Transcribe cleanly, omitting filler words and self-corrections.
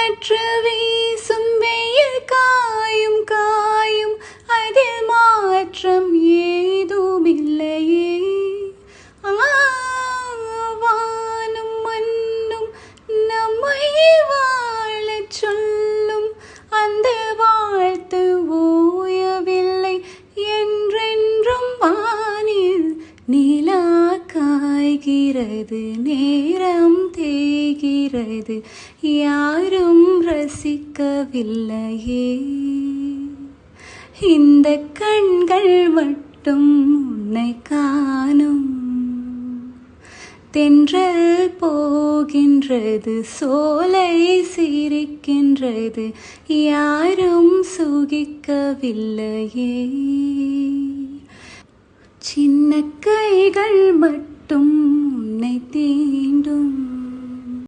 காற்று வீசும் வெயில் காயும் காயும் அதில் மாற்றம் ஏதுமில்லையே. வானும் மண்ணும் நம்மை வாழச் சொல்லும் அந்த வாழ்த்து ஓயவில்லை. என்றென்றும் வானில் நிலா காய்கிறது, நேரம் தேய்கிறது, யாரும் ரசிக்கவில்லையே. இந்த கண்கள் மட்டும் உன்னை காணும். தென்றல் போகின்றது, சோலை சிரிக்கின்றது, யாரும் சுகிக்கவில்லையே. சின்ன கைகள் மட்டும் உன்னை தீண்டும்.